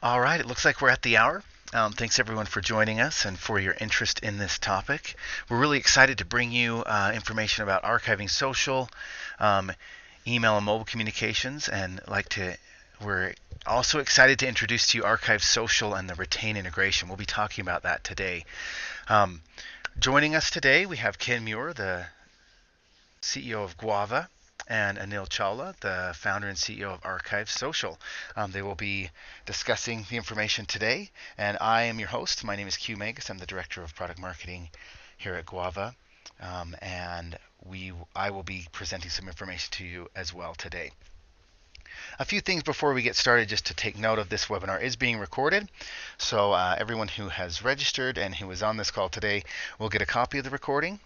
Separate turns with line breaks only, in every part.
All right, it looks like we're at the hour. Thanks everyone for joining us and for your interest in this topic. We're really excited to bring you information about archiving social, um, email and mobile communications, and we're also excited to introduce to you ArchiveSocial and the Retain integration. We'll be talking about that today. Um, Joining us today, we have Ken Muir, the CEO of Guava, and Anil Chawla, the founder and CEO of ArchiveSocial. They will be discussing the information today, and I am your host. My name is Q Magus. I'm the Director of Product Marketing here at Guava, and I will be presenting some information to you as well today. A few things before we get started, just to take note of: this webinar is being recorded, so everyone who has registered and who is on this call today will get a copy of the recording.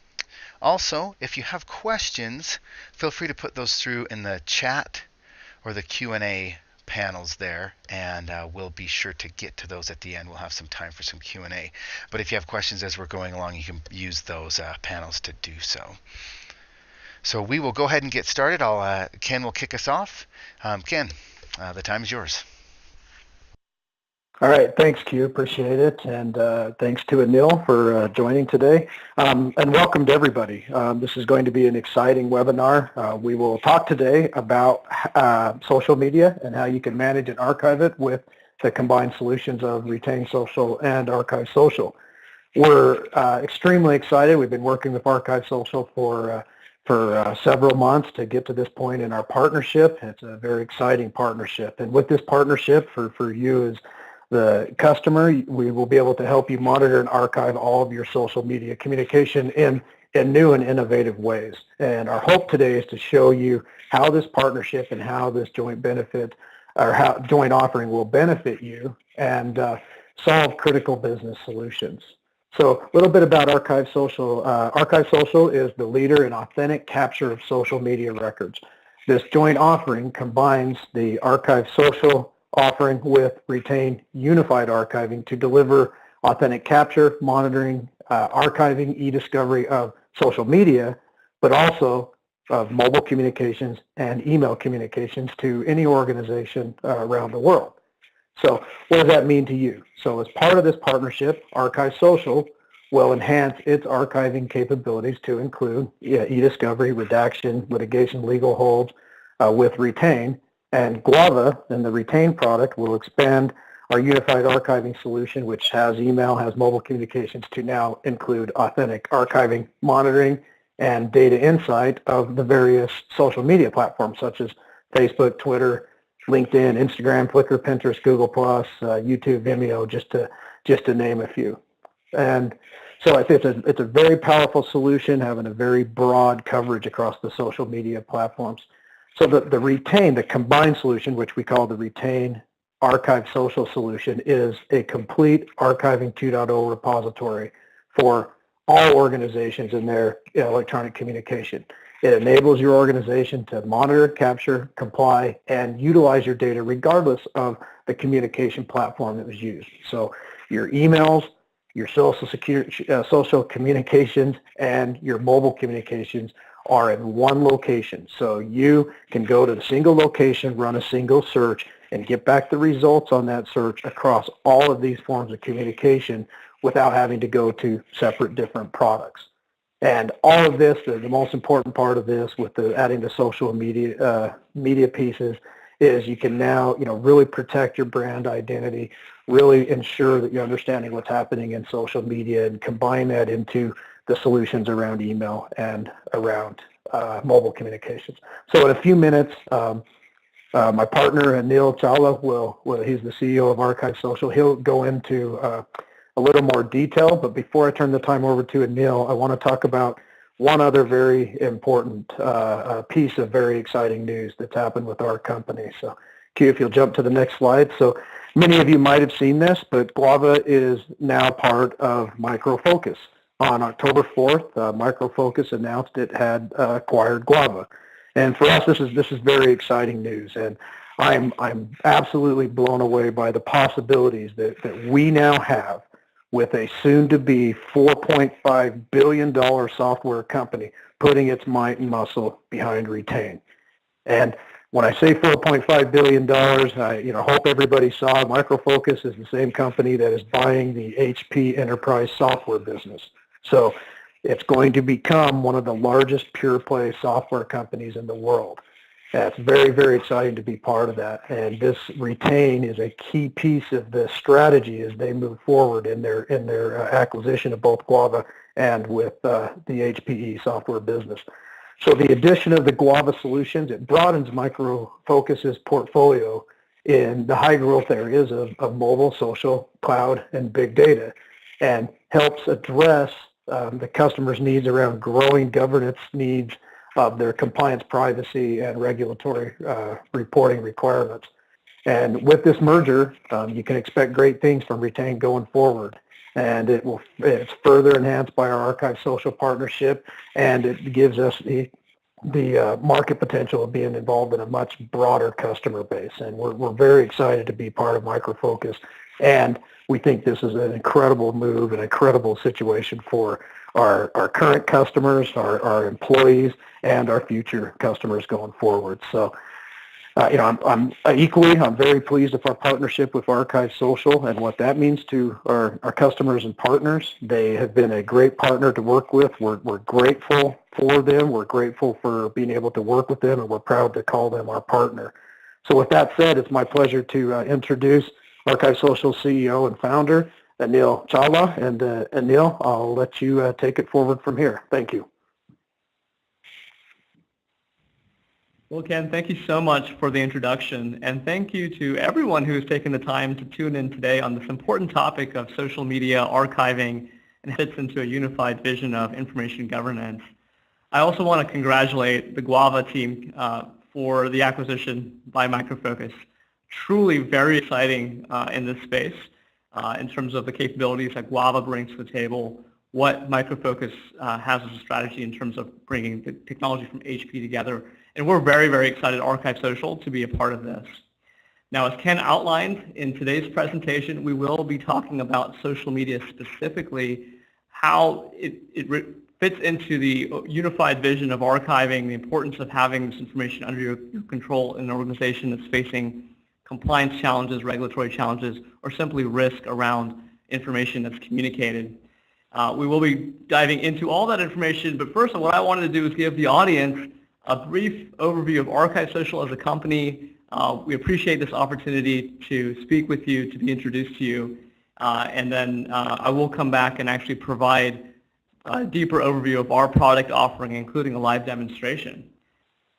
Also, if you have questions, feel free to put those through in the chat or the Q&A panels there, and we'll be sure to get to those at the end. We'll have some time for some Q&A. But if you have questions as we're going along, you can use those panels to do so. So we will go ahead and get started. Ken will kick us off. Ken, the time is yours.
All right, thanks, Q. Appreciate it, and thanks to Anil for joining today. And welcome to everybody. This is going to be an exciting webinar. We will talk today about social media and how you can manage and archive it with the combined solutions of Retain Social and ArchiveSocial. We're extremely excited. We've been working with ArchiveSocial for several months to get to this point in our partnership. It's a very exciting partnership, and with this partnership, for you as the customer, we will be able to help you monitor and archive all of your social media communication in new and innovative ways. And our hope today is to show you how this partnership and how this joint benefit or how joint offering will benefit you and solve critical business solutions. So a little bit about ArchiveSocial. ArchiveSocial is the leader in authentic capture of social media records. This joint offering combines the ArchiveSocial offering with Retain Unified Archiving to deliver authentic capture, monitoring, archiving, e-discovery of social media, but also of mobile communications and email communications to any organization around the world. So what does that mean to you? So as part of this partnership, ArchiveSocial will enhance its archiving capabilities to include e-discovery, redaction, litigation, legal holds with Retain. And Guava and the Retain product will expand our unified archiving solution, which has email, has mobile communications, to now include authentic archiving, monitoring, and data insight of the various social media platforms such as Facebook, Twitter, LinkedIn, Instagram, Flickr, Pinterest, Google+, YouTube, Vimeo, just to name a few. And so I think it's a very powerful solution, having a very broad coverage across the social media platforms. So the Retain, the combined solution, which we call the Retain ArchiveSocial solution, is a complete archiving 2.0 repository for all organizations in their electronic communication. It enables your organization to monitor, capture, comply, and utilize your data regardless of the communication platform that was used. So your emails, your social communications, and your mobile communications are in one location. So you can go to the single location, run a single search, and get back the results on that search across all of these forms of communication without having to go to separate different products. And all of this, the most important part of this with adding the social media pieces, is you can now really protect your brand identity, really ensure that you're understanding what's happening in social media, and combine that into the solutions around email and around mobile communications. So in a few minutes, my partner Anil Chawla he's the CEO of ArchiveSocial. He'll go into a little more detail, but before I turn the time over to Anil, I want to talk about one other very important piece of very exciting news that's happened with our company. So Q, if you'll jump to the next slide. So many of you might have seen this, but Guava is now part of Micro Focus. On October 4th, Micro Focus announced it had acquired Guava. And for us, this is very exciting news. And I'm absolutely blown away by the possibilities that we now have with a soon-to-be $4.5 billion software company putting its might and muscle behind Retain. And When I say $4.5 billion, I hope everybody saw Micro Focus is the same company that is buying the HP enterprise software business. So it's going to become one of the largest pure play software companies in the world. It's very, very exciting to be part of that. And this retain is a key piece of the strategy as they move forward in their acquisition of both Guava and with the HPE software business. So the addition of the Guava solutions, it broadens Micro Focus's portfolio in the high growth areas of mobile, social, cloud, and big data, and helps address the customer's needs around growing governance needs of their compliance, privacy, and regulatory reporting requirements. And with this merger, you can expect great things from Retain going forward. And it's further enhanced by our ArchiveSocial partnership, and it gives us the market potential of being involved in a much broader customer base. And we're very excited to be part of Micro Focus, and we think this is an incredible move, an incredible situation for our current customers, our employees, and our future customers going forward. So, I'm very pleased with our partnership with ArchiveSocial and what that means to our customers and partners. They have been a great partner to work with. We're grateful for them. We're grateful for being able to work with them, and we're proud to call them our partner. So with that said, it's my pleasure to introduce ArchiveSocial CEO and founder, Anil Chawla. And Anil, I'll let you take it forward from here. Thank you.
Well, Ken, thank you so much for the introduction, and thank you to everyone who has taken the time to tune in today on this important topic of social media archiving and fits into a unified vision of information governance. I also want to congratulate the Guava team for the acquisition by Micro Focus. Truly very exciting in this space in terms of the capabilities that Guava brings to the table, what Micro Focus has as a strategy in terms of bringing the technology from HP together. And we're very, very excited at ArchiveSocial to be a part of this. Now, as Ken outlined in today's presentation, we will be talking about social media specifically, how it fits into the unified vision of archiving, the importance of having this information under your control in an organization that's facing compliance challenges, regulatory challenges, or simply risk around information that's communicated. We will be diving into all that information, but first what I wanted to do is give the audience a brief overview of ArchiveSocial as a company. We appreciate this opportunity to speak with you, to be introduced to you, and then I will come back and actually provide a deeper overview of our product offering, including a live demonstration.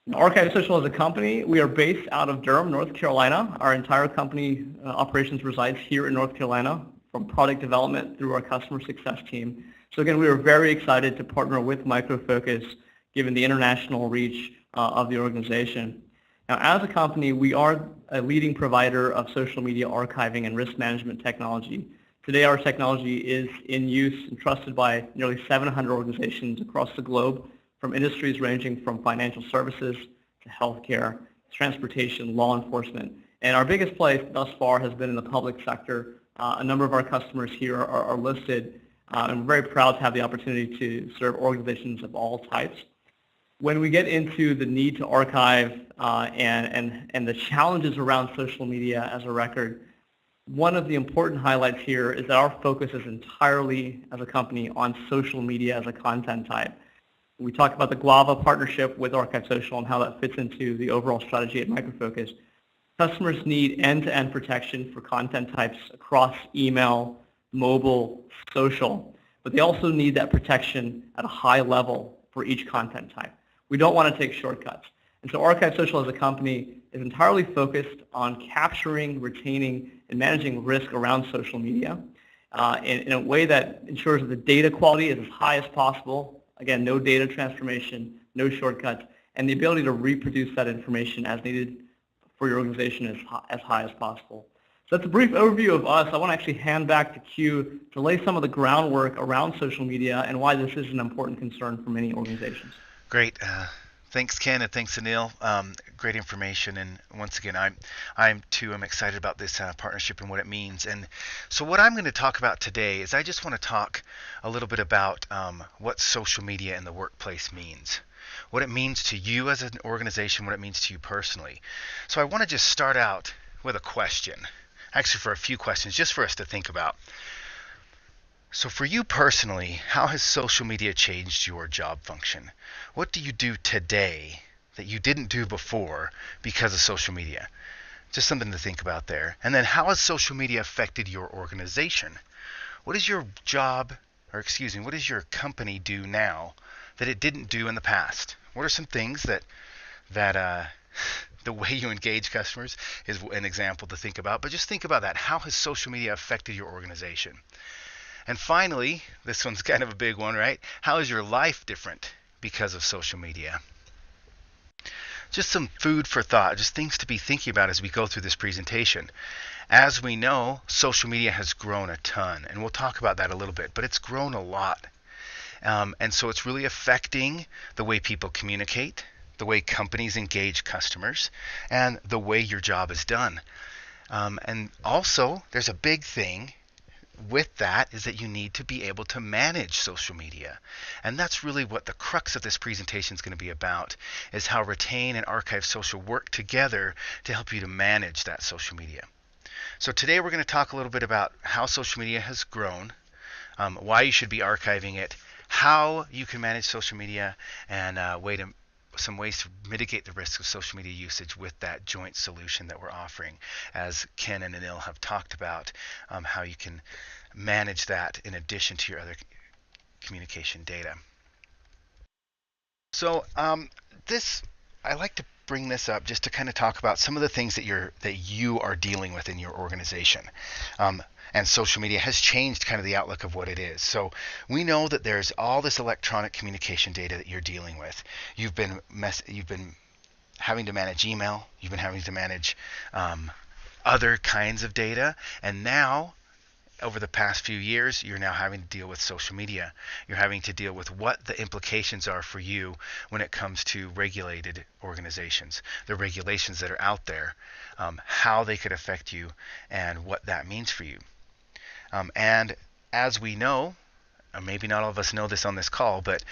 ArchiveSocial as a company, we are based out of Durham, North Carolina. Our entire company operations resides here in North Carolina, from product development through our customer success team. So again, we are very excited to partner with Micro Focus, given the international reach of the organization. Now, as a company, we are a leading provider of social media archiving and risk management technology. Today, our technology is in use and trusted by nearly 700 organizations across the globe, from industries ranging from financial services to healthcare, transportation, law enforcement. And our biggest play thus far has been in the public sector. A number of our customers here are listed, and we're very proud to have the opportunity to serve organizations of all types. When we get into the need to archive and the challenges around social media as a record, one of the important highlights here is that our focus is entirely, as a company, on social media as a content type. We talk about the Guava partnership with ArchiveSocial and how that fits into the overall strategy at Micro Focus. Customers need end-to-end protection for content types across email, mobile, social, but they also need that protection at a high level for each content type. We don't want to take shortcuts. And so ArchiveSocial as a company is entirely focused on capturing, retaining, and managing risk around social media in a way that ensures that the data quality is as high as possible. Again, no data transformation, no shortcuts, and the ability to reproduce that information as needed for your organization as high as possible. So that's a brief overview of us. I want to actually hand back to Q to lay some of the groundwork around social media and why this is an important concern for many organizations.
Great. Thanks, Ken, and thanks, Anil. Great information. And once again, I'm excited about this partnership and what it means. And so what I'm going to talk about today is I just want to talk a little bit about what social media in the workplace means. what it means to you as an organization, what it means to you personally. So I want to just start out with a question, actually for a few questions, just for us to think about. So for you personally, how has social media changed your job function? What do you do today that you didn't do before because of social media? Just something to think about there. And then how has social media affected your organization? What is your job, or excuse me, what does your company do now that it didn't do in the past? What are some things that the way you engage customers is an example to think about, but just think about that. How has social media affected your organization? And finally, this one's kind of a big one, right? How is your life different because of social media? Just some food for thought, just things to be thinking about as we go through this presentation. As we know, social media has grown a ton, and we'll talk about that a little bit, but it's grown a lot. And so it's really affecting the way people communicate, the way companies engage customers, and the way your job is done. And also, there's a big thing with that is that you need to be able to manage social media. And that's really what the crux of this presentation is going to be about, is how Retain and ArchiveSocial work together to help you to manage that social media. So today we're going to talk a little bit about how social media has grown, why you should be archiving it, how you can manage social media, and some ways to mitigate the risk of social media usage with that joint solution that we're offering, as Ken and Anil have talked about, how you can manage that in addition to your other communication data. So I like to bring this up just to kind of talk about some of the things that you are dealing with in your organization. And social media has changed kind of the outlook of what it is. So we know that there's all this electronic communication data that you're dealing with. You've been having to manage email. You've been having to manage other kinds of data. And now, over the past few years, you're now having to deal with social media. You're having to deal with what the implications are for you when it comes to regulated organizations, the regulations that are out there, how they could affect you, and what that means for you. And as we know, maybe not all of us know this on this call, but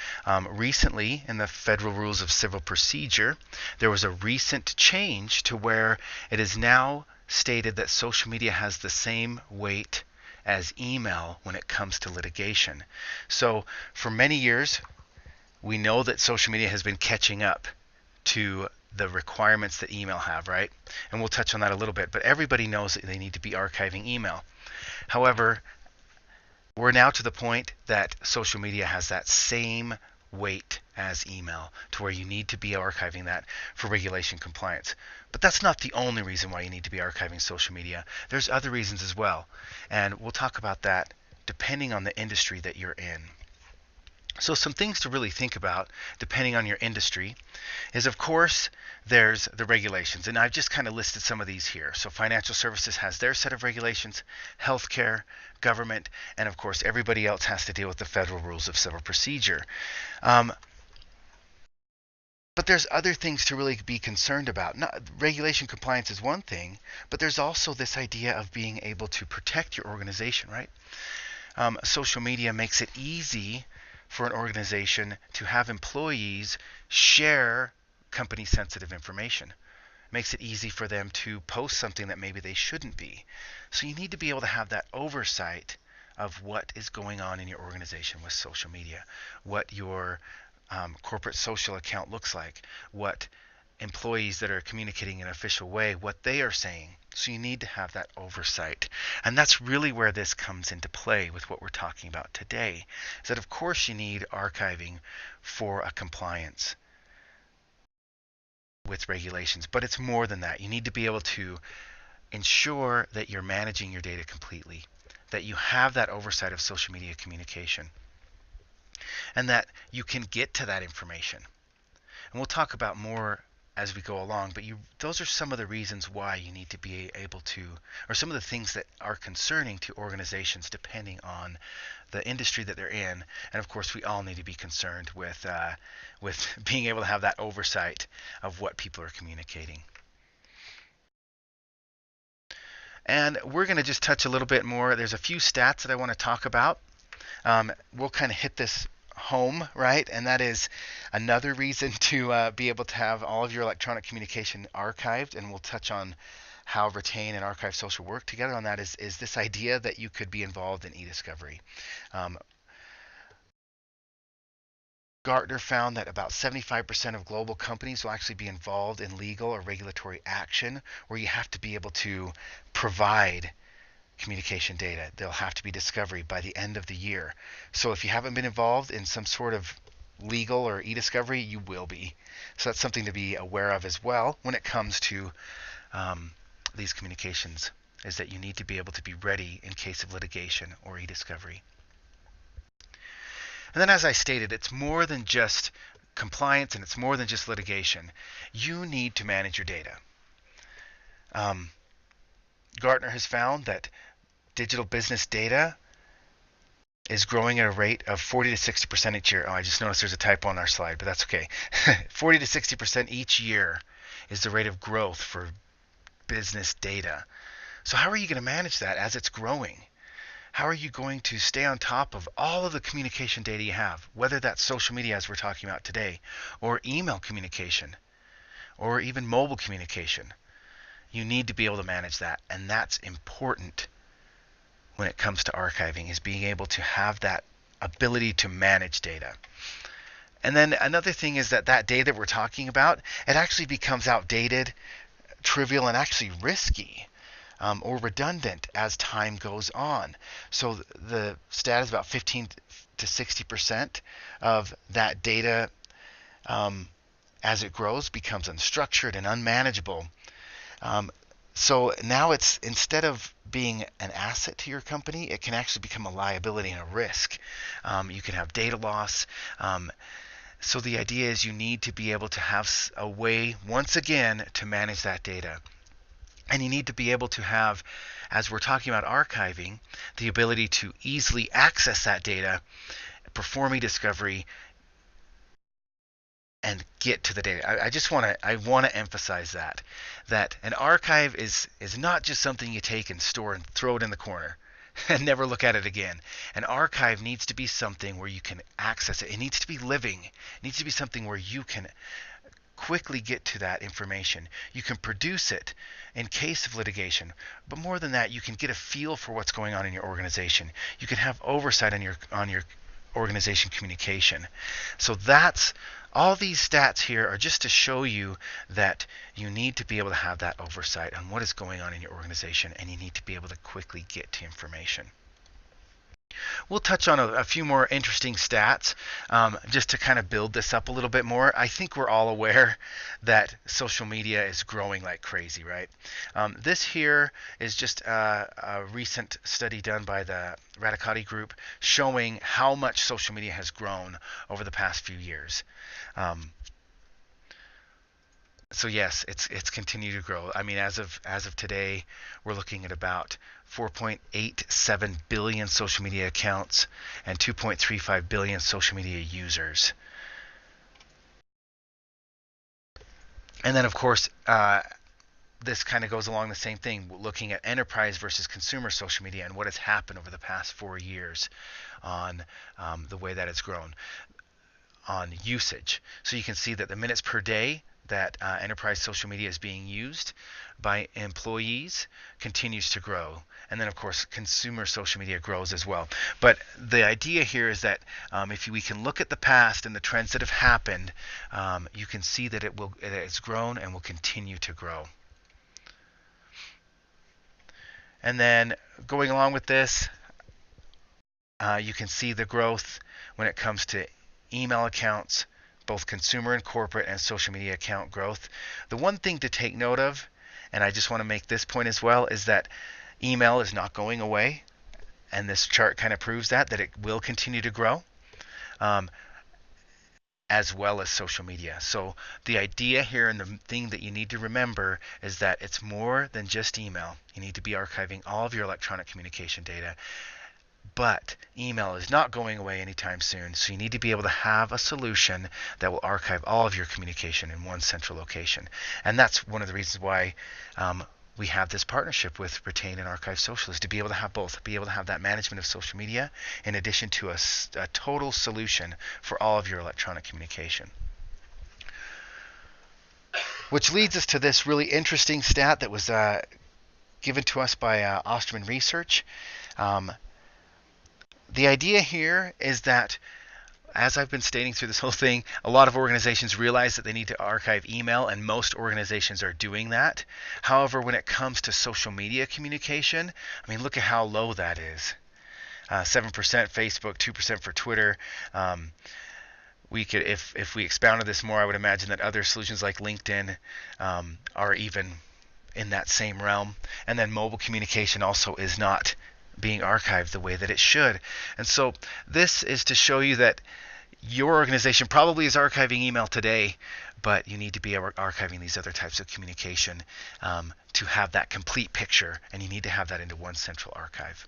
recently in the Federal Rules of Civil Procedure, there was a recent change to where it is now stated that social media has the same weight as email when it comes to litigation. So for many years, we know that social media has been catching up to the requirements that email have, right? And we'll touch on that a little bit, but everybody knows that they need to be archiving email. However, we're now to the point that social media has that same weight as email, to where you need to be archiving that for regulation compliance. But that's not the only reason why you need to be archiving social media. There's other reasons as well, and we'll talk about that depending on the industry that you're in. So some things to really think about depending on your industry is, of course, there's the regulations, and I've just kind of listed some of these here. So financial services has their set of regulations, healthcare, government, and of course everybody else has to deal with the Federal Rules of Civil Procedure. But there's other things to really be concerned about. Regulation compliance is one thing, but there's also this idea of being able to protect your organization, right? Social media makes it easy for an organization to have employees share company sensitive information. It makes it easy for them to post something that maybe they shouldn't be. So you need to be able to have that oversight of what is going on in your organization with social media, what your corporate social account looks like, what employees that are communicating in an official way, what they are saying. So you need to have that oversight. And that's really where this comes into play with what we're talking about today, is that of course you need archiving for a compliance with regulations, but it's more than that. You need to be able to ensure that you're managing your data completely, that you have that oversight of social media communication, and that you can get to that information. And we'll talk about more as we go along, but those are some of the reasons why you need to be able to, or some of the things that are concerning to organizations depending on the industry that they're in. And of course, we all need to be concerned with being able to have that oversight of what people are communicating. And we're going to just touch a little bit more. There's a few stats that I want to talk about. We'll kind of hit this home, right? And that is another reason to be able to have all of your electronic communication archived. And we'll touch on how Retain and ArchiveSocial work together on that is this idea that you could be involved in e-discovery. Gartner found that about 75% of global companies will actually be involved in legal or regulatory action where you have to be able to provide communication data. There'll have to be discovery by the end of the year. So if you haven't been involved in some sort of legal or e-discovery, you will be. So that's something to be aware of as well when it comes to these communications, is that you need to be able to be ready in case of litigation or e-discovery. And then, as I stated, it's more than just compliance and it's more than just litigation. You need to manage your data. Gartner has found that digital business data is growing at a rate of 40 to 60% each year. Oh, I just noticed there's a typo on our slide, but that's okay. 40 to 60% each year is the rate of growth for business data. So how are you going to manage that as it's growing? How are you going to stay on top of all of the communication data you have, whether that's social media as we're talking about today, or email communication, or even mobile communication? You need to be able to manage that, and that's important when it comes to archiving, is being able to have that ability to manage data. And then another thing is that data that we're talking about, it actually becomes outdated, trivial, and actually risky. Or redundant as time goes on. So the stat is about 15 to 60% of that data as it grows becomes unstructured and unmanageable. So now it's, instead of being an asset to your company, it can actually become a liability and a risk. You can have data loss. So the idea is you need to be able to have a way, once again, to manage that data. And you need to be able to have, as we're talking about archiving, the ability to easily access that data, perform e-discovery, and get to the data. I want to emphasize that an archive is not just something you take and store and throw it in the corner and never look at it again. An archive needs to be something where you can access it. It needs to be living. It needs to be something where you can quickly get to that information. You can produce it in case of litigation, but more than that, you can get a feel for what's going on in your organization. You can have oversight on your organization communication. So that's all. These stats here are just to show you that you need to be able to have that oversight on what is going on in your organization, and you need to be able to quickly get to information. We'll touch on a few more interesting stats just to kind of build this up a little bit more. I think we're all aware that social media is growing like crazy, right? This here is just a recent study done by the Radicati Group showing how much social media has grown over the past few years. So yes, it's continued to grow. I mean, as of today, we're looking at about 4.87 billion social media accounts and 2.35 billion social media users. And then, of course, this kind of goes along the same thing, looking at enterprise versus consumer social media and what has happened over the past 4 years on the way that it's grown on usage. So you can see that the minutes per day that enterprise social media is being used by employees continues to grow. And then, of course, consumer social media grows as well. But the idea here is that if we can look at the past and the trends that have happened, you can see that it's grown and will continue to grow. And then going along with this, you can see the growth when it comes to email accounts, both consumer and corporate, and social media account growth. The one thing to take note of, and I just want to make this point as well, is that email is not going away, and this chart kind of proves that it will continue to grow, as well as social media. So the idea here, and the thing that you need to remember, is that it's more than just email. You need to be archiving all of your electronic communication data. But email is not going away anytime soon, so you need to be able to have a solution that will archive all of your communication in one central location. And that's one of the reasons why we have this partnership with Retain and ArchiveSocial, is to be able to have both, be able to have that management of social media in addition to a total solution for all of your electronic communication. Which leads us to this really interesting stat that was given to us by Osterman Research. The idea here is that, as I've been stating through this whole thing, a lot of organizations realize that they need to archive email, and most organizations are doing that. However, when it comes to social media communication, I mean, look at how low that is. 7% Facebook, 2% for Twitter. We could, if we expounded this more, I would imagine that other solutions like LinkedIn are even in that same realm. And then mobile communication also is not being archived the way that it should. And so this is to show you that your organization probably is archiving email today, but you need to be archiving these other types of communication to have that complete picture, and you need to have that into one central archive.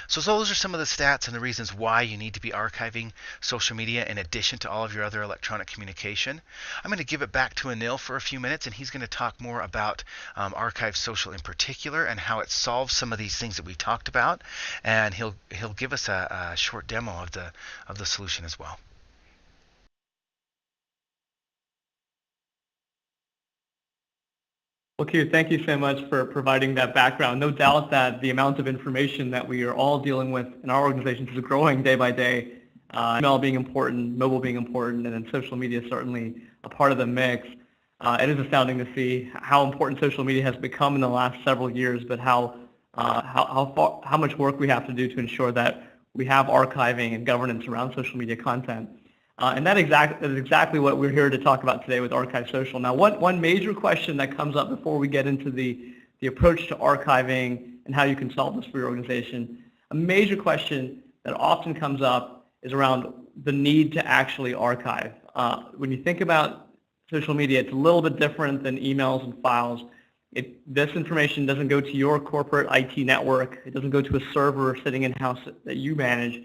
So those are some of the stats and the reasons why you need to be archiving social media in addition to all of your other electronic communication. I'm going to give it back to Anil for a few minutes, and he's going to talk more about ArchiveSocial in particular and how it solves some of these things that we talked about, and he'll give us a short demo of the solution as well.
Well, Q, thank you so much for providing that background. No doubt that the amount of information that we are all dealing with in our organizations is growing day by day. Email being important, mobile being important, and then social media certainly a part of the mix. It is astounding to see how important social media has become in the last several years, but how much work we have to do to ensure that we have archiving and governance around social media content. And that is exactly what we're here to talk about today with ArchiveSocial. Now, one major question that comes up before we get into the approach to archiving and how you can solve this for your organization, a major question that often comes up is around the need to actually archive. When you think about social media, it's a little bit different than emails and files. This information doesn't go to your corporate IT network. It doesn't go to a server sitting in-house that you manage.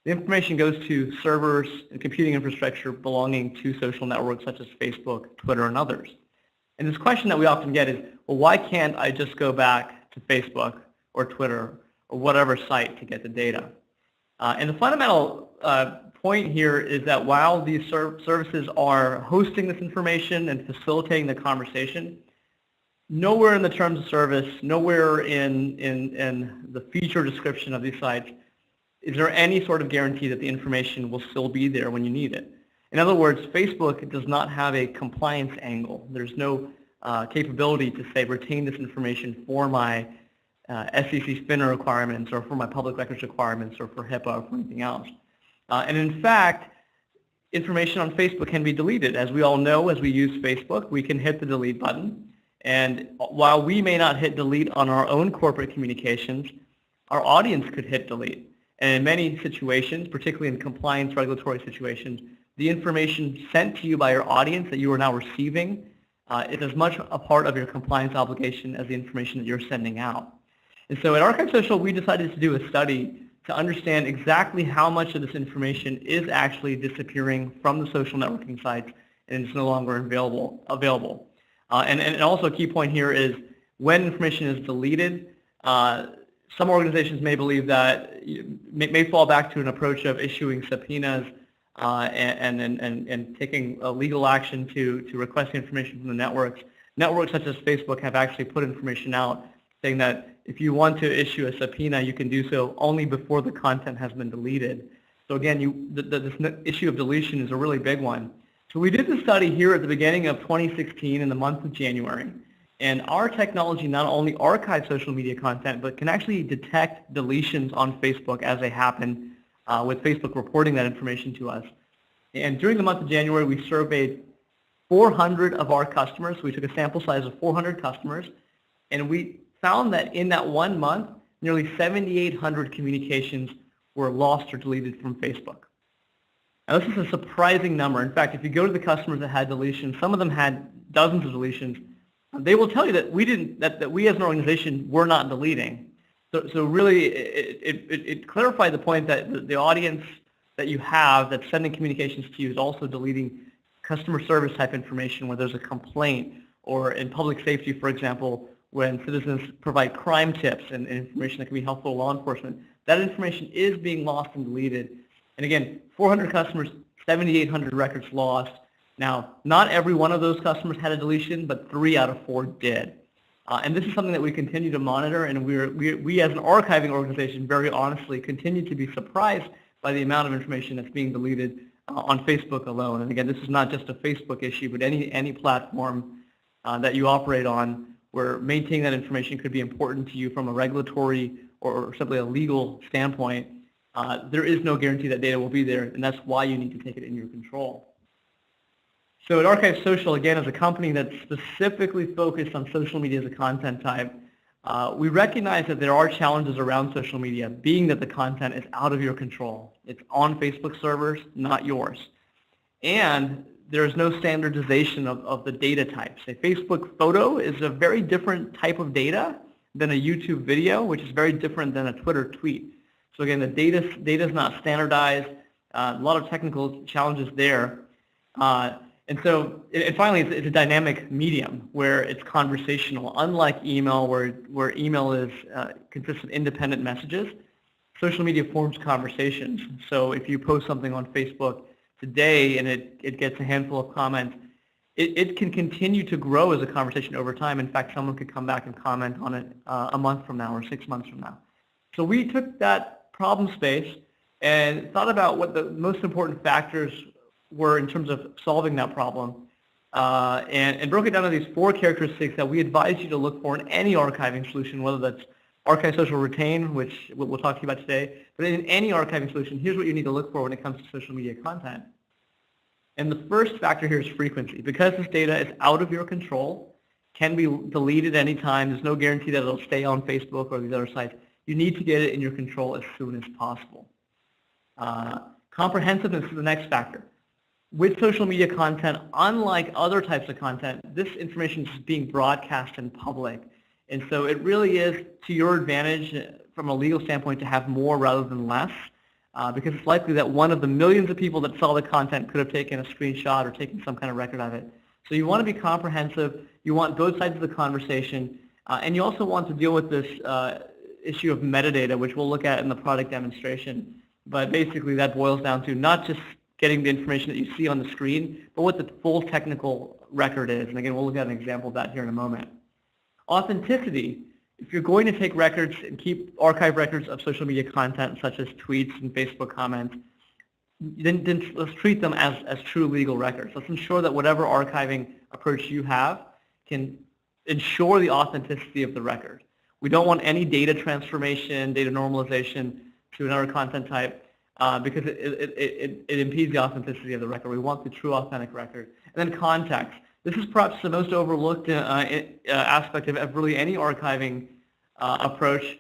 The information goes to servers and computing infrastructure belonging to social networks such as Facebook, Twitter, and others. And this question that we often get is, well, why can't I just go back to Facebook or Twitter or whatever site to get the data? And the fundamental point here is that while these services are hosting this information and facilitating the conversation, nowhere in the terms of service, nowhere in the feature description of these sites is there any sort of guarantee that the information will still be there when you need it. In other words, Facebook does not have a compliance angle. There's no capability to say retain this information for my SEC FINRA requirements or for my public records requirements or for HIPAA or for anything else. And in fact, information on Facebook can be deleted. As we all know, as we use Facebook, we can hit the delete button. And while we may not hit delete on our own corporate communications, our audience could hit delete. And in many situations, particularly in compliance regulatory situations, the information sent to you by your audience that you are now receiving is as much a part of your compliance obligation as the information that you're sending out. And so at ArchiveSocial, we decided to do a study to understand exactly how much of this information is actually disappearing from the social networking sites and it's no longer available. And also a key point here is when information is deleted, some organizations may believe that may fall back to an approach of issuing subpoenas and taking legal action to request information from the networks. Networks such as Facebook have actually put information out saying that if you want to issue a subpoena, you can do so only before the content has been deleted. So again, this issue of deletion is a really big one. So we did the study here at the beginning of 2016 in the month of January. And our technology not only archives social media content, but can actually detect deletions on Facebook as they happen, with Facebook reporting that information to us. And during the month of January, we surveyed 400 of our customers. We took a sample size of 400 customers, and we found that in that 1 month, nearly 7,800 communications were lost or deleted from Facebook. Now, this is a surprising number. In fact, if you go to the customers that had deletions, some of them had dozens of deletions. They will tell you that we as an organization were not deleting. So really, it clarified the point that the audience that you have that's sending communications to you is also deleting customer service type information where there's a complaint or in public safety, for example, when citizens provide crime tips and information that can be helpful to law enforcement, that information is being lost and deleted. And again, 400 customers, 7,800 records lost. Now, not every one of those customers had a deletion, but 3 out of 4 did. And this is something that we continue to monitor, and we as an archiving organization very honestly continue to be surprised by the amount of information that's being deleted on Facebook alone. And again, this is not just a Facebook issue, but any platform that you operate on where maintaining that information could be important to you from a regulatory or simply a legal standpoint. There is no guarantee that data will be there, and that's why you need to take it in your control. So at ArchiveSocial, again, as a company that's specifically focused on social media as a content type, we recognize that there are challenges around social media, being that the content is out of your control. It's on Facebook servers, not yours. And there's no standardization of the data types. A Facebook photo is a very different type of data than a YouTube video, which is very different than a Twitter tweet. So again, the data is not standardized. A lot of technical challenges there. And finally, it's a dynamic medium where it's conversational. Unlike email, where email consists of independent messages, social media forms conversations. So if you post something on Facebook today and it gets a handful of comments, it can continue to grow as a conversation over time. In fact, someone could come back and comment on it a month from now or 6 months from now. So we took that problem space and thought about what the most important factors were in terms of solving that problem, and broke it down to these 4 characteristics that we advise you to look for in any archiving solution, whether that's ArchiveSocial Retain, which we'll talk to you about today, but in any archiving solution, here's what you need to look for when it comes to social media content. And the first factor here is frequency. Because this data is out of your control, can be deleted anytime, there's no guarantee that it'll stay on Facebook or these other sites, you need to get it in your control as soon as possible. Comprehensiveness is the next factor. With social media content, unlike other types of content, this information is being broadcast in public. And so it really is to your advantage from a legal standpoint to have more rather than less, because it's likely that one of the millions of people that saw the content could have taken a screenshot or taken some kind of record of it. So you want to be comprehensive, you want both sides of the conversation, and you also want to deal with this issue of metadata, which we'll look at in the product demonstration. But basically that boils down to not just getting the information that you see on the screen, but what the full technical record is. And again, we'll look at an example of that here in a moment. Authenticity. If you're going to take records and keep archive records of social media content, such as tweets and Facebook comments, then let's treat them as true legal records. Let's ensure that whatever archiving approach you have can ensure the authenticity of the record. We don't want any data transformation, data normalization to another content type, because it impedes the authenticity of the record. We want the true authentic record. And then context. This is perhaps the most overlooked aspect of really any archiving approach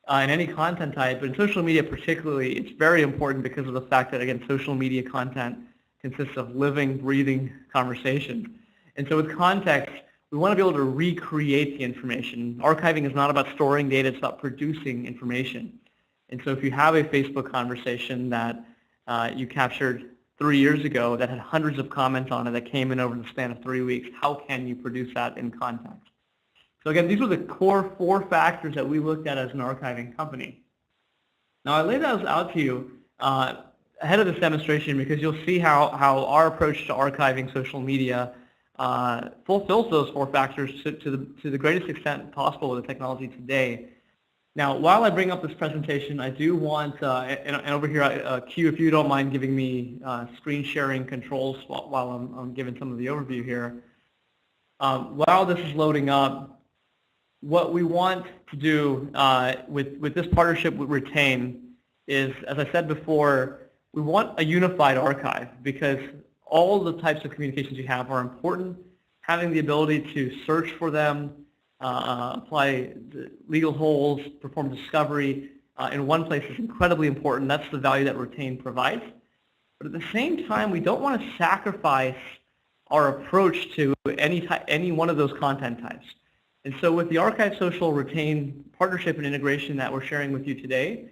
in any content type, but in social media particularly, it's very important because of the fact that, again, social media content consists of living, breathing conversations. And so with context, we want to be able to recreate the information. Archiving is not about storing data, it's about producing information. And so if you have a Facebook conversation that you captured 3 years ago that had hundreds of comments on it that came in over the span of 3 weeks, how can you produce that in context? So again, these were the core 4 factors that we looked at as an archiving company. Now I laid those out to you ahead of this demonstration because you'll see how our approach to archiving social media fulfills those 4 factors to the greatest extent possible with the technology today. Now, while I bring up this presentation, I do want, and over here, Q, if you don't mind giving me screen sharing controls while I'm giving some of the overview here. While this is loading up, what we want to do with this partnership with Retain is, as I said before, we want a unified archive because all the types of communications you have are important. Having the ability to search for them, apply the legal holes, perform discovery in one place is incredibly important. That's the value that Retain provides. But at the same time, we don't want to sacrifice our approach to any one of those content types. And so with the ArchiveSocial Retain partnership and integration that we're sharing with you today,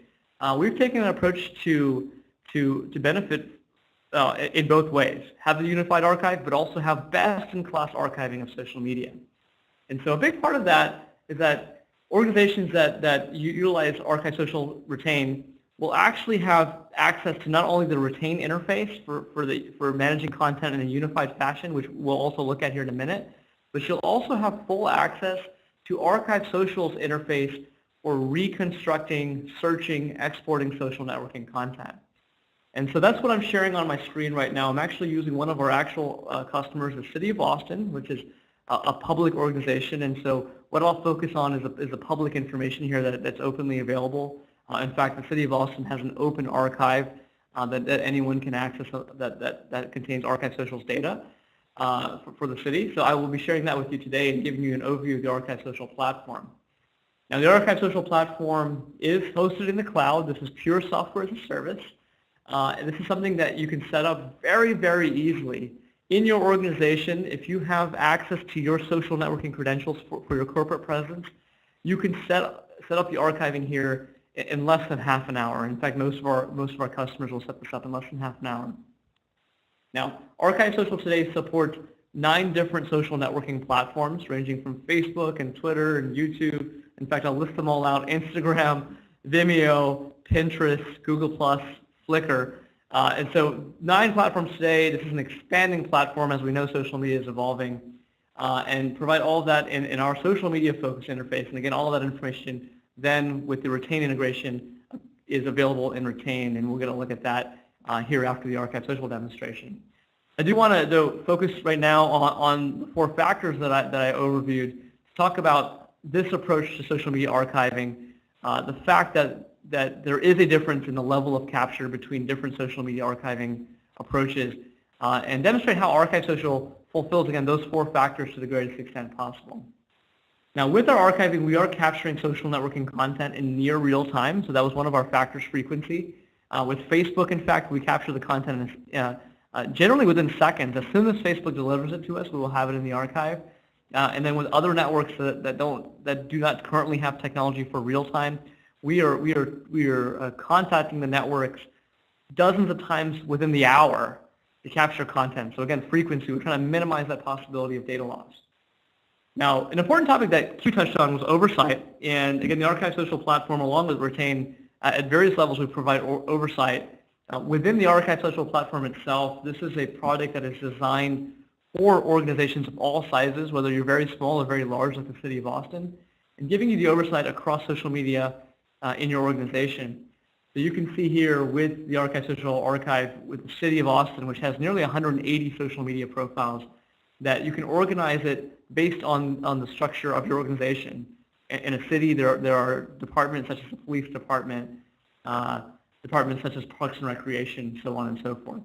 we've taken an approach to benefit in both ways. Have the unified archive, but also have best-in-class archiving of social media. And so a big part of that is that organizations that utilize ArchiveSocial Retain will actually have access to not only the Retain interface for managing content in a unified fashion, which we'll also look at here in a minute, but you'll also have full access to ArchiveSocial's interface for reconstructing, searching, exporting social networking content. And so that's what I'm sharing on my screen right now. I'm actually using one of our actual customers, the City of Austin, which is a public organization. And so what I'll focus on is the public information here that's openly available. In fact, the City of Austin has an open archive that anyone can access that contains ArchiveSocial's data for the city. So I will be sharing that with you today and giving you an overview of the ArchiveSocial platform. Now, the ArchiveSocial platform is hosted in the cloud. This is pure software as a service. And this is something that you can set up very, very easily in your organization. If you have access to your social networking credentials for your corporate presence, you can set up the archiving here in less than half an hour. In fact, most of our customers will set this up in less than half an hour. Now, ArchiveSocial today supports 9 different social networking platforms, ranging from Facebook and Twitter and YouTube. In fact, I'll list them all out: Instagram, Vimeo, Pinterest, Google+, Flickr. And so 9 platforms today. This is an expanding platform as we know social media is evolving, and provide all of that in our social media focus interface. And again, all of that information then with the Retain integration is available in Retain, and we're going to look at that here after the ArchiveSocial demonstration. I do want to, though, focus right now on the 4 factors that I overviewed to talk about this approach to social media archiving, the fact that there is a difference in the level of capture between different social media archiving approaches, and demonstrate how ArchiveSocial fulfills, again, those 4 factors to the greatest extent possible. Now, with our archiving, we are capturing social networking content in near real time, so that was one of our factors, frequency. With Facebook, in fact, we capture the content generally within seconds. As soon as Facebook delivers it to us, we will have it in the archive. And then with other networks that do not currently have technology for real time, we are contacting the networks dozens of times within the hour to capture content. So again, frequency, we're trying to minimize that possibility of data loss. Now, an important topic that Q touched on was oversight. And again, the ArchiveSocial platform, along with Retain, at various levels, we provide oversight. Within the ArchiveSocial platform itself, this is a product that is designed for organizations of all sizes, whether you're very small or very large like the City of Austin, and giving you the oversight across social media in your organization. So you can see here with the ArchiveSocial archive with the City of Austin, which has nearly 180 social media profiles, that you can organize it based on the structure of your organization. In a city, there are departments such as the police department, departments such as Parks and Recreation, so on and so forth.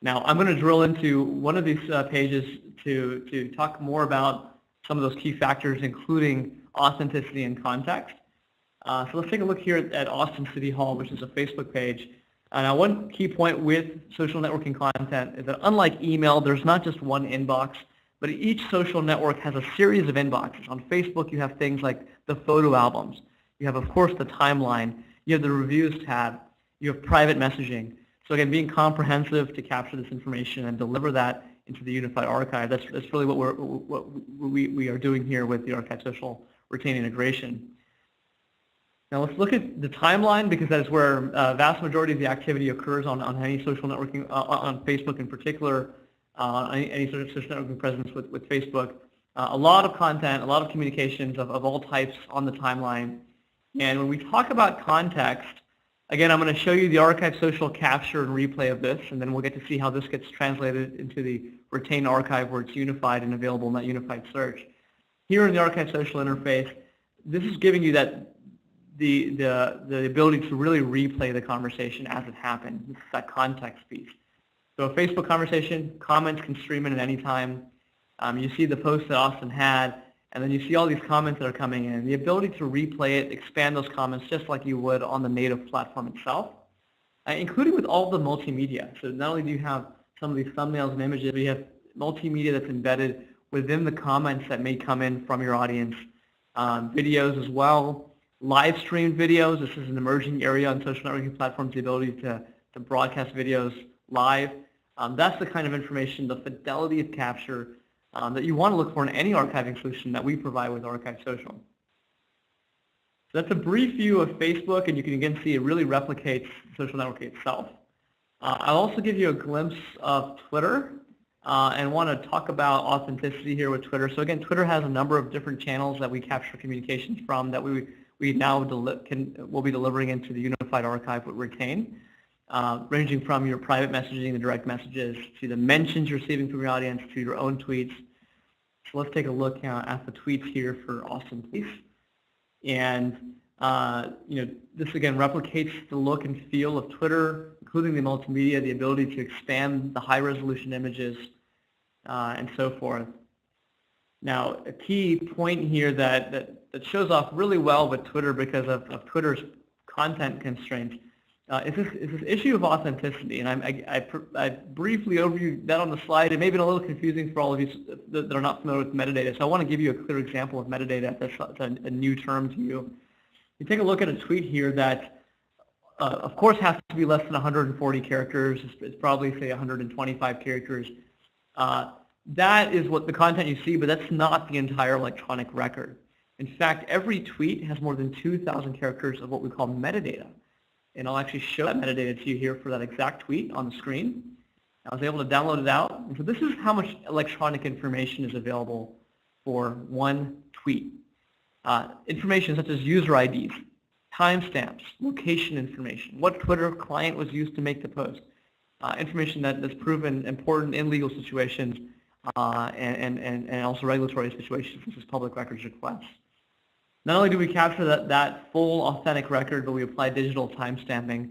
Now, I'm going to drill into one of these pages to talk more about some of those key factors, including authenticity and context. So let's take a look here at Austin City Hall, which is a Facebook page. Now, one key point with social networking content is that unlike email, there's not just one inbox, but each social network has a series of inboxes. On Facebook, you have things like the photo albums. You have, of course, the timeline. You have the reviews tab. You have private messaging. So again, being comprehensive to capture this information and deliver that into the unified archive, that's really what we are doing here with the ArchiveSocial Retain integration. Now let's look at the timeline, because that is where vast majority of the activity occurs on any social networking, on Facebook in particular, any sort of social networking presence with Facebook. A lot of content, a lot of communications of all types on the timeline. And when we talk about context, again, I'm going to show you the ArchiveSocial capture and replay of this, and then we'll get to see how this gets translated into the Retain archive where it's unified and available in that unified search. Here in the ArchiveSocial interface, this is giving you that the ability to really replay the conversation as it happened. This is that context piece. So a Facebook conversation, comments can stream in at any time. You see the post that Austin had, and then you see all these comments that are coming in. The ability to replay it, expand those comments just like you would on the native platform itself, including with all the multimedia. So not only do you have some of these thumbnails and images, but you have multimedia that's embedded within the comments that may come in from your audience. Videos as well. Live streamed videos. This is an emerging area on social networking platforms, the ability to broadcast videos live. That's the kind of information, the fidelity of capture that you want to look for in any archiving solution that we provide with ArchiveSocial. So that's a brief view of Facebook, and you can again see it really replicates the social network itself. I'll also give you a glimpse of Twitter and want to talk about authenticity here with Twitter. So again, Twitter has a number of different channels that we capture communications from that we now will be delivering into the unified archive with Retain, ranging from your private messaging, the direct messages, to the mentions you're receiving from your audience, to your own tweets. So let's take a look at the tweets here for Austin, please. And this again replicates the look and feel of Twitter, including the multimedia, the ability to expand the high-resolution images, and so forth. Now, a key point here that shows off really well with Twitter because of Twitter's content constraints is this issue of authenticity. And I briefly overviewed that on the slide. It may have been a little confusing for all of you that are not familiar with metadata. So I want to give you a clear example of metadata. That's a new term to you. You take a look at a tweet here that, of course, has to be less than 140 characters. It's probably, say, 125 characters. That is what the content you see, but that's not the entire electronic record. In fact, every tweet has more than 2,000 characters of what we call metadata. And I'll actually show that metadata to you here for that exact tweet on the screen. I was able to download it out. And so this is how much electronic information is available for one tweet. Information such as user IDs, timestamps, location information, what Twitter client was used to make the post, information that's proven important in legal situations and also regulatory situations such as public records requests. Not only do we capture that full authentic record, but we apply digital timestamping,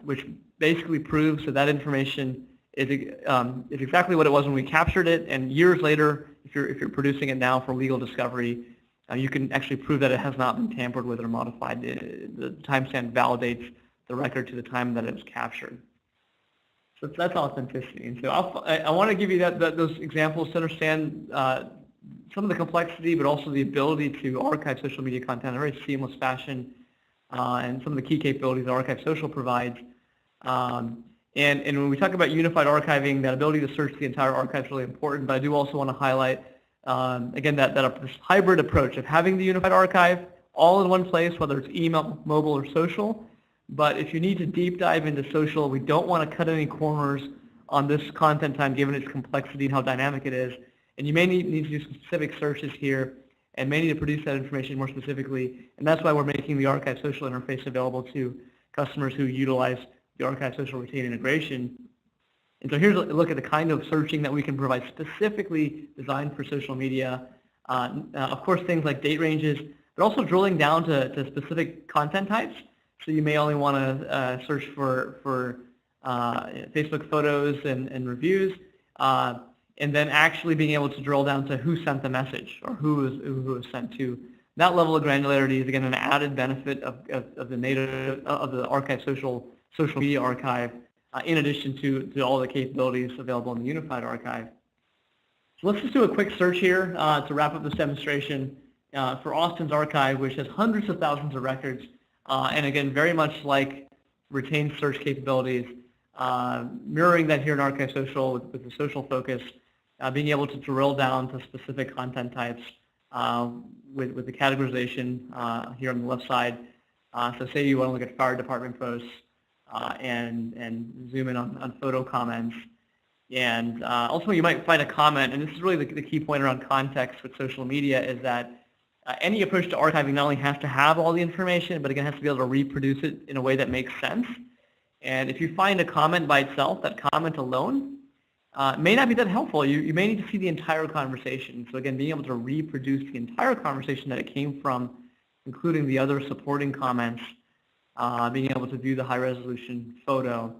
which basically proves that information is exactly what it was when we captured it, and years later, if you're producing it now for legal discovery, you can actually prove that it has not been tampered with or modified. The timestamp validates the record to the time that it was captured. So that's authenticity. And so I want to give you those examples to understand some of the complexity, but also the ability to archive social media content in a very seamless fashion, and some of the key capabilities that ArchiveSocial provides. And when we talk about unified archiving, that ability to search the entire archive is really important, but I do also want to highlight, again, this hybrid approach of having the unified archive all in one place, whether it's email, mobile, or social. But if you need to deep dive into social, we don't want to cut any corners on this content time given its complexity and how dynamic it is. And you may need to do some specific searches here and may need to produce that information more specifically. And that's why we're making the ArchiveSocial interface available to customers who utilize the ArchiveSocial Retain integration. And so here's a look at the kind of searching that we can provide specifically designed for social media. Of course, things like date ranges, but also drilling down to specific content types. So you may only want to search for Facebook photos and reviews, and then actually being able to drill down to who sent the message or who was sent to. That level of granularity is again an added benefit of the ArchiveSocial social media archive, in addition to all the capabilities available in the unified archive. So let's just do a quick search here to wrap up this demonstration for Austin's archive, which has hundreds of thousands of records, and again, very much like Retain search capabilities, mirroring that here in ArchiveSocial with the social focus, being able to drill down to specific content types with the categorization here on the left side. So say you want to look at fire department posts and zoom in on photo comments. And also you might find a comment, and this is really the key point around context with social media, is that any approach to archiving not only has to have all the information, but again has to be able to reproduce it in a way that makes sense. And if you find a comment by itself, that comment alone may not be that helpful. You may need to see the entire conversation. So again, being able to reproduce the entire conversation that it came from, including the other supporting comments, being able to view the high-resolution photo,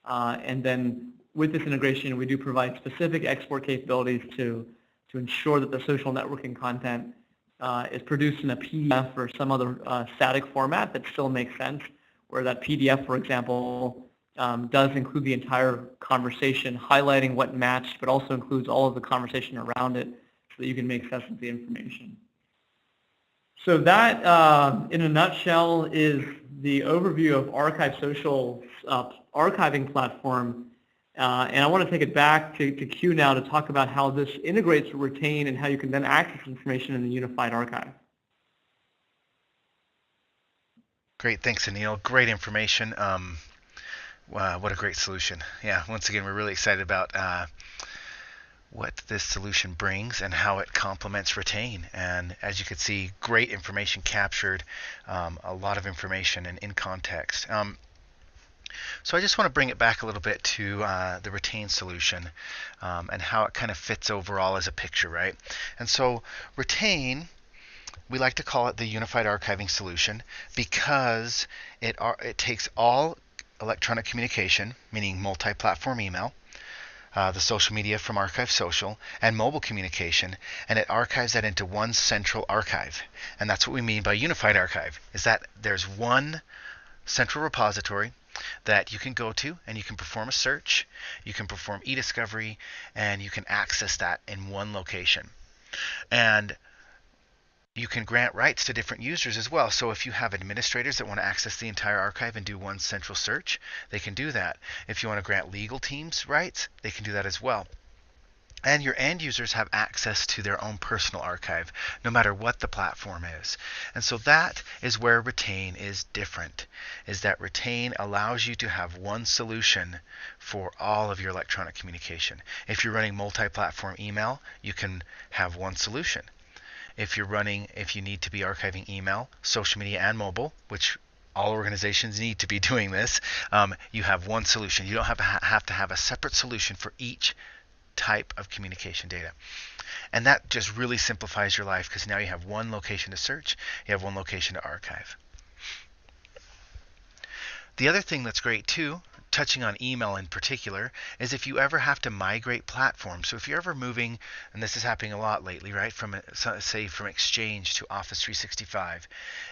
and then with this integration, we do provide specific export capabilities to ensure that the social networking content is produced in a PDF or some other static format that still makes sense, where that PDF, for example, does include the entire conversation, highlighting what matched, but also includes all of the conversation around it so that you can make sense of the information. So that, in a nutshell, is the overview of ArchiveSocial's archiving platform. And I want to take it back to Q now to talk about how this integrates with Retain and how you can then access information in the unified archive.
Great, thanks, Anil. Great information. Wow, what a great solution. Yeah, once again, we're really excited about what this solution brings and how it complements Retain. And as you can see, great information captured, a lot of information and in context. So I just want to bring it back a little bit to the Retain solution and how it kind of fits overall as a picture, right? And so Retain, we like to call it the unified archiving solution because it takes all electronic communication, meaning multi-platform email, the social media from ArchiveSocial, and mobile communication, and it archives that into one central archive. And that's what we mean by unified archive, is that there's one central repository that you can go to and you can perform a search, you can perform e-discovery, and you can access that in one location. And you can grant rights to different users as well. So if you have administrators that want to access the entire archive and do one central search, they can do that. If you want to grant legal teams rights, they can do that as well. And your end users have access to their own personal archive, no matter what the platform is. And so that is where Retain is different, is that Retain allows you to have one solution for all of your electronic communication. If you're running multi-platform email, you can have one solution. If you need to be archiving email, social media, and mobile, which all organizations need to be doing this, you have one solution. You don't have to have a separate solution for each type of communication data. And that just really simplifies your life because now you have one location to search, you have one location to archive. The other thing that's great too, touching on email in particular, is if you ever have to migrate platforms. So if you're ever moving, and this is happening a lot lately, right, from say from Exchange to Office 365,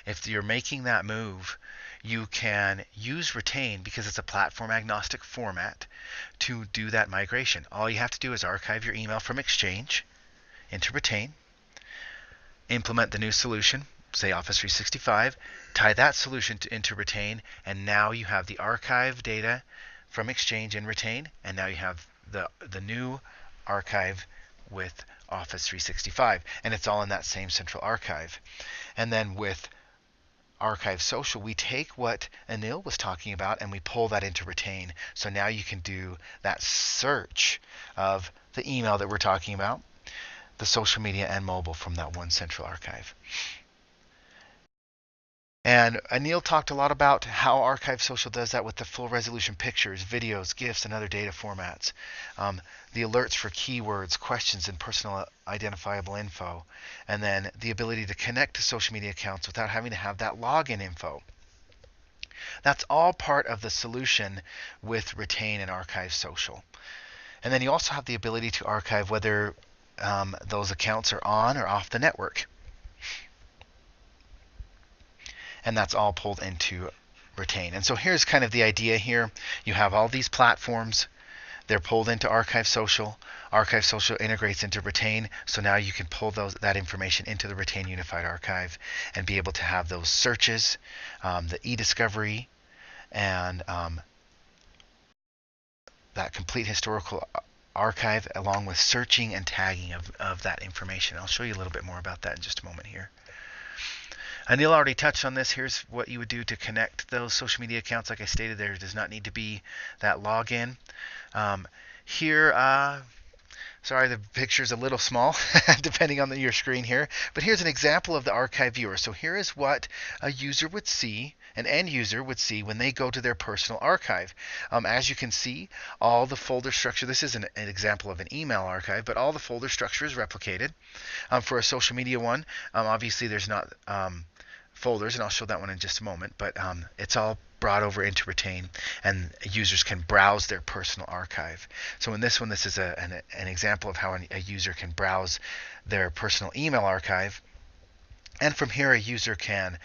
if you're making that move, you can use Retain because it's a platform agnostic format to do that migration. All you have to do is archive your email from Exchange into Retain, implement the new solution, say Office 365, tie that solution into Retain, and now you have the archive data from Exchange in Retain, and now you have the new archive with Office 365, and it's all in that same central archive. And then with ArchiveSocial, we take what Anil was talking about and we pull that into Retain. So now you can do that search of the email that we're talking about, the social media and mobile from that one central archive. And Anil talked a lot about how ArchiveSocial does that with the full resolution pictures, videos, GIFs, and other data formats. The alerts for keywords, questions, and personal identifiable info. And then the ability to connect to social media accounts without having to have that login info. That's all part of the solution with Retain and ArchiveSocial. And then you also have the ability to archive whether those accounts are on or off the network. And that's all pulled into Retain. And so here's kind of the idea here. You have all these platforms. They're pulled into ArchiveSocial. ArchiveSocial integrates into Retain. So now you can pull that information into the Retain Unified Archive and be able to have those searches, the e-discovery, and that complete historical archive along with searching and tagging of that information. I'll show you a little bit more about that in just a moment here. Anil already touched on this. Here's what you would do to connect those social media accounts. Like I stated, there does not need to be that login. Sorry, the picture's a little small depending on your screen here. But here's an example of the archive viewer. So here is what a user would see, an end user would see when they go to their personal archive. As you can see, all the folder structure, this is an example of an email archive, but all the folder structure is replicated. For a social media one, obviously there's not folders, and I'll show that one in just a moment, but it's all brought over into Retain, and users can browse their personal archive. So in this one, this is an example of how a user can browse their personal email archive. And from here, a user can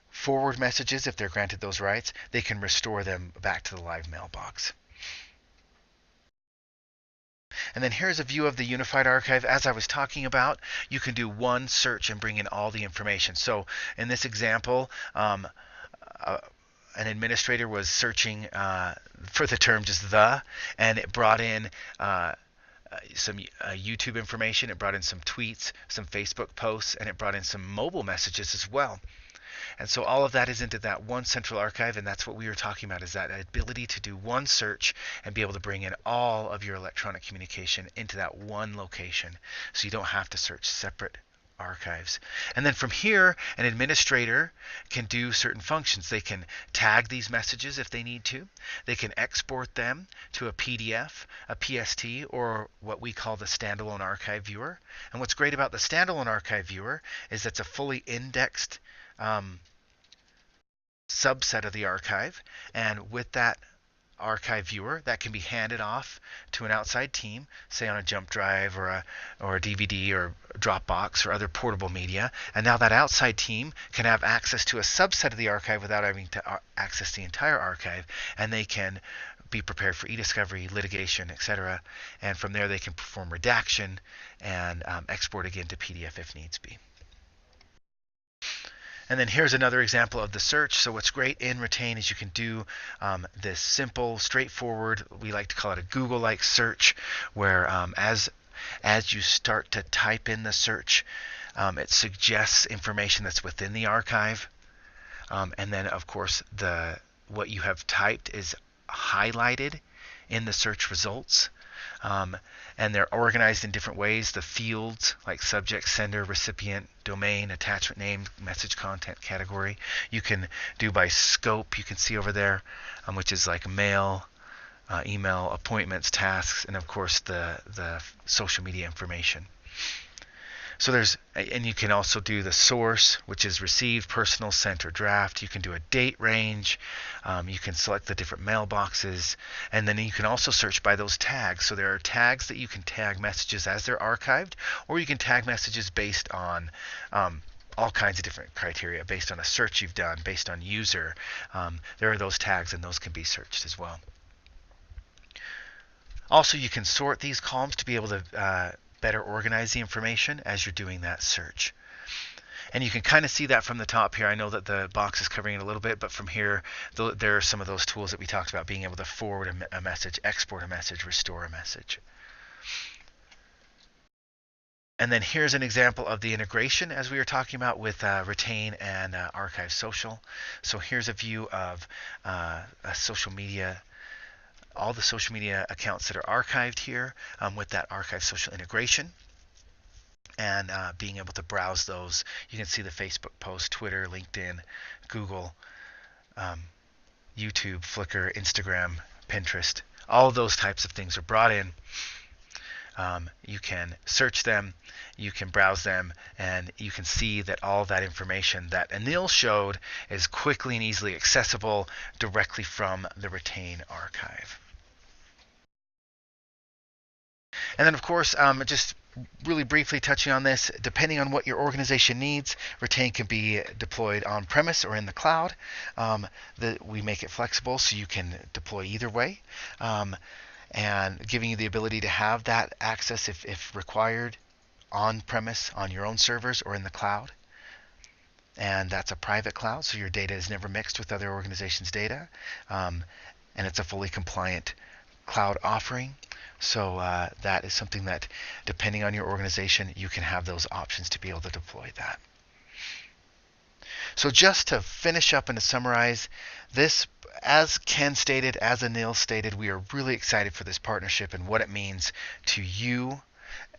forward messages if they're granted those rights. They can restore them back to the live mailbox. And then here's a view of the unified archive. As I was talking about, you can do one search and bring in all the information. So in this example, an administrator was searching for the term just the, and it brought in some YouTube information, it brought in some tweets, some Facebook posts, and it brought in some mobile messages as well. And so all of that is into that one central archive, and that's what we were talking about, is that ability to do one search and be able to bring in all of your electronic communication into that one location, so you don't have to search separate archives. And then from here, an administrator can do certain functions. They can tag these messages if they need to. They can export them to a PDF, a PST, or what we call the standalone archive viewer. And what's great about the standalone archive viewer is it's a fully indexed subset of the archive, and with that archive viewer, that can be handed off to an outside team, say on a jump drive or a DVD or Dropbox or other portable media, and now that outside team can have access to a subset of the archive without having to access the entire archive, and they can be prepared for e-discovery, litigation, etc. And from there they can perform redaction and export again to PDF if needs be. And then here's another example of the search. So what's great in Retain is you can do this simple, straightforward, we like to call it a Google-like search, where as you start to type in the search, it suggests information that's within the archive. And then, of course, what you have typed is highlighted in the search results. And they're organized in different ways. The fields like subject, sender, recipient, domain, attachment name, message content category. You can do by scope. You can see over there, which is like mail, email, appointments, tasks, and of course the social media information. So and you can also do the source, which is received, personal, sent, or draft. You can do a date range. You can select the different mailboxes, and then you can also search by those tags. So there are tags that you can tag messages as they're archived, or you can tag messages based on all kinds of different criteria, based on a search you've done, based on user. There are those tags, and those can be searched as well. Also, you can sort these columns to be able to better organize the information as you're doing that search. And you can kind of see that from the top here. I know that the box is covering it a little bit, but from here, there are some of those tools that we talked about, being able to forward a message, export a message, restore a message. And then here's an example of the integration, as we were talking about, with Retain and ArchiveSocial. So here's a view of a social media, all the social media accounts that are archived here with that ArchiveSocial integration, and being able to browse those. You can see the Facebook post, Twitter, LinkedIn, Google, YouTube, Flickr, Instagram, Pinterest. All of those types of things are brought in. You can search them, you can browse them, and you can see that all that information that Anil showed is quickly and easily accessible directly from the Retain archive. And then, of course, just really briefly touching on this, depending on what your organization needs, Retain can be deployed on-premise or in the cloud. We make it flexible so you can deploy either way, and giving you the ability to have that access if required on-premise on your own servers or in the cloud. And that's a private cloud, so your data is never mixed with other organizations' data. And it's a fully compliant cloud offering. So that is something that, depending on your organization, you can have those options to be able to deploy that. So just to finish up and to summarize this, as Ken stated, as Anil stated, we are really excited for this partnership and what it means to you,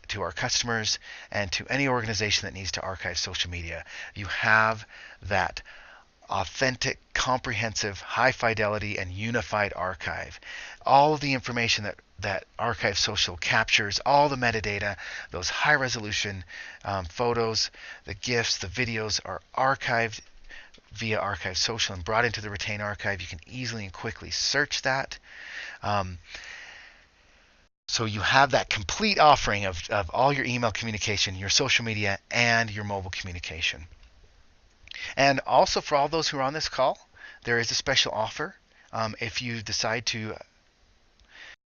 to our customers, and to any organization that needs to archive social media. You have that authentic, comprehensive, high fidelity, and unified archive. All of the information that ArchiveSocial captures, all the metadata, those high resolution photos, the GIFs, the videos are archived via ArchiveSocial and brought into the Retain archive. You can easily and quickly search that. So you have that complete offering of all your email communication, your social media, and your mobile communication. And also, for all those who are on this call, there is a special offer. If you decide to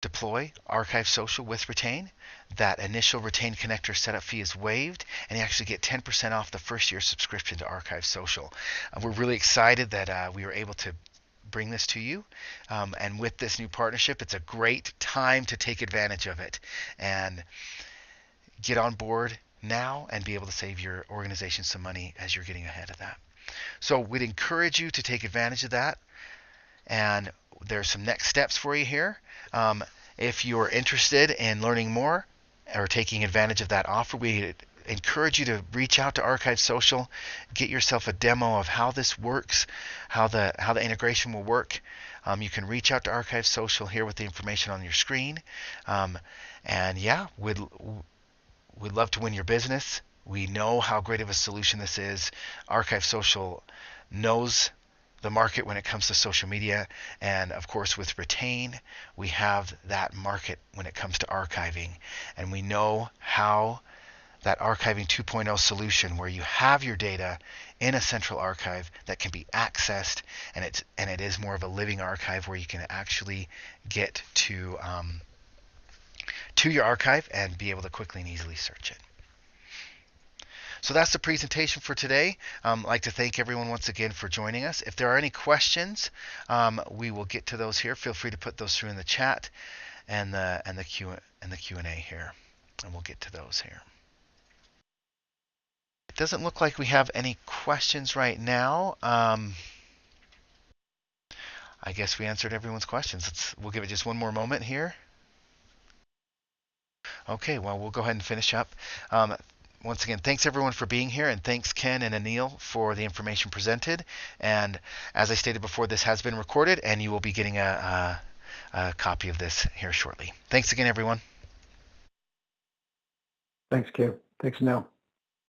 deploy ArchiveSocial with Retain, that initial Retain connector setup fee is waived, and you actually get 10% off the first year subscription to ArchiveSocial. We're really excited that we were able to bring this to you. And with this new partnership, it's a great time to take advantage of it and get on board now and be able to save your organization some money as you're getting ahead of that. So we'd encourage you to take advantage of that. And there's some next steps for you here. If you're interested in learning more or taking advantage of that offer, we encourage you to reach out to ArchiveSocial, get yourself a demo of how this works, how the integration will work. You can reach out to ArchiveSocial here with the information on your screen. And yeah, we'd love to win your business. We know how great of a solution this is. ArchiveSocial knows the market when it comes to social media, and of course with Retain, we have that market when it comes to archiving, and we know how that archiving 2.0 solution where you have your data in a central archive that can be accessed, and it is more of a living archive where you can actually get to your archive and be able to quickly and easily search it. So that's the presentation for today. I'd like to thank everyone once again for joining us. If there are any questions, we will get to those here. Feel free to put those through in the chat and the Q&A here, and we'll get to those here. It doesn't look like we have any questions right now. I guess we answered everyone's questions. We'll give it just one more moment here. Okay, well, we'll go ahead and finish up. Once again, thanks everyone for being here, and thanks Ken and Anil for the information presented. And as I stated before, this has been recorded, and you will be getting a copy of this here shortly. Thanks again, everyone.
Thanks, Q. Thanks, Neil.